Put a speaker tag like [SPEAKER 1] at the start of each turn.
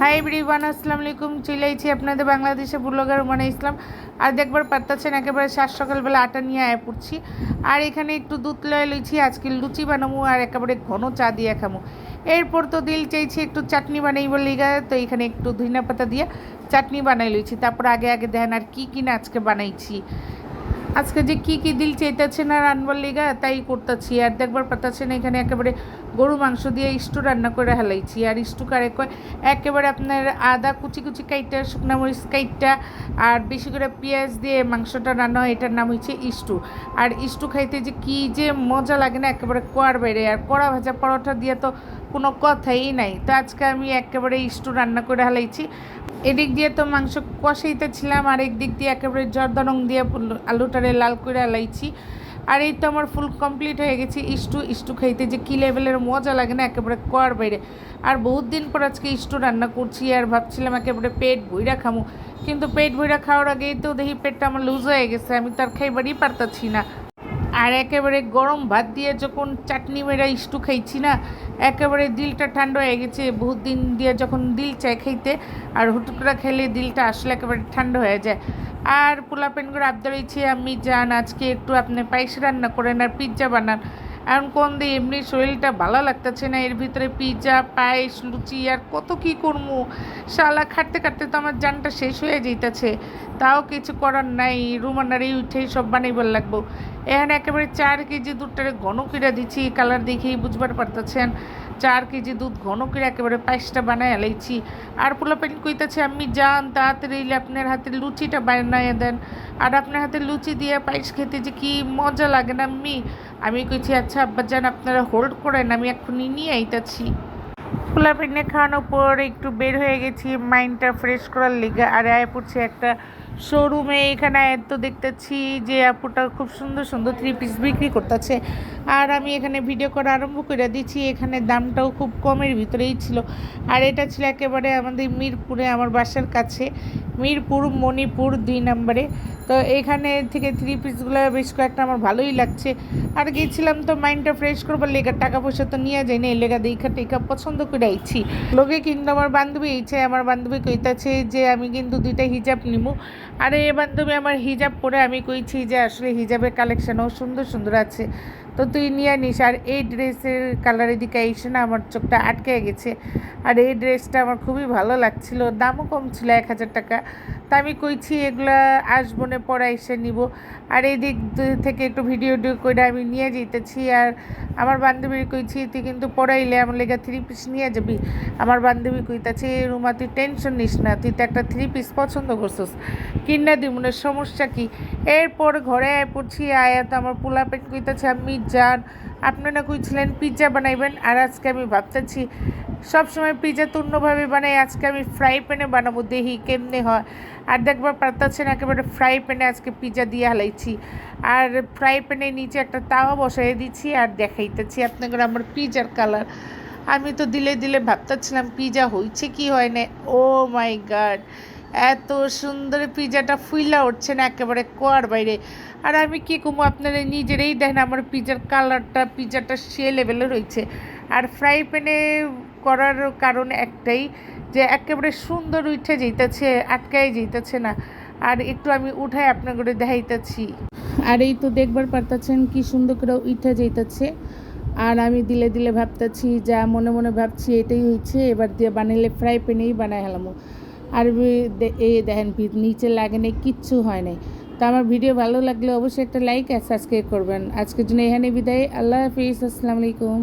[SPEAKER 1] Hi everyone, আসসালামু আলাইকুম। চলে আইছি আপনাদের বাংলাদেশে ব্লগার রুমানা ইসলাম। আর দেখবার পারতেছেন একেবারে সাত সকালবেলা আটা নিয়ে আয় পড়ছি। আর এখানে একটু দুধ লয়ে লইছি, আজকে লুচি বানাবো আর একেবারে ঘন চা দিয়ে খামো। এরপর তো দিল চাইছি একটু চাটনি বানাইবার লিগা, তো এখানে একটু ধনিয়া পাতা দিয়ে চাটনি বানাই লইছি। তারপর আগে আগে দেখেন আর কি না আজকে বানাইছি। আজকে যে কি দিল চাইতেছে না রান্নার লিগা তাই করতেছি। আর দেখবার পাতাছেন এখানে একেবারে গরু মাংস দিয়ে স্টু রান্না করে হেলাইছি। আর স্টু কারে কয় একেবারে আপনার আদা কুচি কুচি কাইটা, শুকনা মরিচ কাইটা আর বেশি করে পেঁয়াজ দিয়ে মাংসটা রান্না হয়, এটার নাম হচ্ছে স্টু। আর স্টু খাইতে যে কি যে মজা লাগে না একেবারে কোয়ার বাইরে। আর কড়া ভাজা পরোটা দিয়ে তো কোনো কথাই নাই। তো আজকে আমি একেবারে স্টু রান্না করে হেলাইছি। এদিক দিয়ে তো মাংস কষাইতেছিলাম আর একদিক দিয়ে একেবারে জর্দা রং দিয়ে আলুটারে লাল করে আলাইছি। আর এই তো আমার ফুল কমপ্লিট হয়ে গেছে। স্টু খাইতে যে কী লেভেলের মজা লাগে না একেবারে কোয়ার বাইরে। আর বহুত দিন পর আজকে স্টু রান্না করছি আর ভাবছিলাম একেবারে পেট ভইরা খামো, কিন্তু পেট ভইরা খাওয়ার আগেই তো দেখি পেটটা আমার লুজ হয়ে গেছে, আমি তার খাইবারই পারতাছি না। আর একেবারে গরম ভাত দিয়ে যখন চাটনি মেরা স্টু খাইছি না, একেবারে দিলটা ঠান্ডা হয়ে গেছে। বহুত দিন দিয়ে যখন দিল চাই খাইতে, আর হুটুট করে খেলে দিলটা আসলে একেবারে ঠান্ডা হয়ে যায়। আর পোলাপেন করে আবদার হয়েছে আমি যান আজকে একটু আপনি পায়েস রান্না করেন আর পিৎজা বানান। এখন কোন দিয়ে এমনি শরীরটা ভালো লাগতেছে না, এর ভিতরে পিৎজা পায়েস লুচি আর কত কি করবো। শালা খাটতে খাটতে তো আমার জানটা শেষ হয়ে যাইতেছে। তাও কিছু করার নাই, রুমানারই উঠেই সব বানাইবার লাগবো। এখানে একেবারে 4 কেজি দুধটারে ঘন কিরা দিচ্ছি, কালার দেখেই বুঝবার পারতেছেন। 4 কেজি দুধ ঘন করে একেবারে পায়েসটা বানায় লাইছি। আর পোলাপেন কইতাছে আমি যান তাড়াতাড়ি আপনার হাতে লুচিটা বানাইয়া দেন। আর আপনার হাতে লুচি দিয়ে পায়েস খেতে যে কি মজা লাগে না আমি কইছি আচ্ছা আব্বা যান আপনারা হোল্ড করেন, আমি এক্ষুনি নিয়ে আইতাছি। পোলাপেনে খাওয়ানোর পর একটু বের হয়ে গেছি মাইন্ডটা ফ্রেশ করার লিগে। আর আয় পড়ছে একটা শোরুমে। এখানে এত দেখতেছি যে আপুটা খুব সুন্দর সুন্দর 3 পিস বিক্রি করতেছে। আর আমি এখানে ভিডিও করা আরম্ভ করে দিচ্ছি। এখানে দামটাও খুব কমের ভিতরেই ছিল। আর এটা ছিল একেবারে আমাদের মিরপুরে, আমার বাসার কাছে, মিরপুর মণিপুর 2 নম্বরে। তো এখানে থেকে 3 পিসগুলো বেশ কয়েকটা আমার ভালোই লাগছে। আর গেছিলাম তো মাইন্ডটা ফ্রেশ করবার লেগা, টাকা পয়সা তো নিয়ে যাই না, এই লেগা দেখা টেকা পছন্দ করে আইছি। লোকে কিন্তু আমার বান্ধবী এইছে, আমার বান্ধবী কইতাছে যে আমি কিন্তু 2টা হিজাব নিবো। আর এই বান্ধবী আমার হিজাব পরে আমি কইছি যে আসলে হিজাবের কালেকশানও সুন্দর সুন্দর আছে, তো তুই নিয়ে নিস। আর এই ড্রেসের কালারের দিকে এসে না আমার চোখটা আটকে গেছে। আর এই ড্রেসটা আমার খুবই ভালো লাগছিল, দামও কম ছিল 1000 টাকা। তা আমি কইছি এগুলা আসবো না, পরে এসে নিব। আর এই দিক থেকে একটু ভিডিও করে আমি নিয়ে যেতেছি। আর আমার বান্ধবীর কইছি তুই কিন্তু পড়াইলে আমার লেগে 3 পিস নিয়ে যাবি। আমার বান্ধবী কইতাছে রুমা তুই টেনশন নিস না, তুই তো একটা 3 পিস পছন্দ করছিস, কিনা দিব না, সমস্যা কি। এরপর ঘরে আয় পড়ছি, আয়াত আমার পোলাপেন কইতাছে আমি যান আপনারা কইছিলেন পিৎজা বানাইবেন। আর আজকে আমি ভাবতেছি সবসময় পিৎজা তো অন্যভাবে বানাই, আজকে আমি ফ্রাই প্যানে বানাবো, দেখি কেমনে হয়। আর দেখবার পারতেছেন একেবারে ফ্রাই প্যানে আজকে পিৎজা দিয়ে হালাইছি। আর ফ্রাই প্যানের নিচে একটা তাওয়া বসাই দিচ্ছি আর দেখাইতেছি আপনাদের আমার পিৎজার কালার। আমি তো দিলে দিলে ভাবতেছিলাম পিৎজা হয়েছে কি হয় না। ও মাই গড, এত সুন্দর পিৎজাটা ফুইলা উঠছে না একেবারে কোয়ার বাইরে। আর আমি কী কমো আপনারা নিজেরাই দেখেন আমার পিৎজার কালারটা, পিৎজাটা সে লেভেলের রয়েছে। আর ফ্রাই প্যানে করার কারণ একটাই যে একেবারে সুন্দর উঠে যেতেছে, আটকাই যেতেছে না। আর একটু আমি উঠাই আপনার করে দেখাইতেছি। আর এই তো দেখবার পারতেছেন কি সুন্দর করে উঠে যেতেছে। আর আমি দিলে দিলে ভাবতেছি, যা মনে মনে ভাবছি এটাই হয়েছে, এবার দিয়ে বানাইলে ফ্রাই প্যানেই বানাই হেলামো। আর এই দেখেন নিচে লাগে নেই, কিচ্ছু হয় নাই। তো আমার ভিডিও ভালো লাগলে অবশ্যই একটা লাইক আর সাবস্ক্রাইব করবেন। আজকের জন্য এখানে বিদায়, আল্লাহ হাফিজ, আসসালামু আলাইকুম।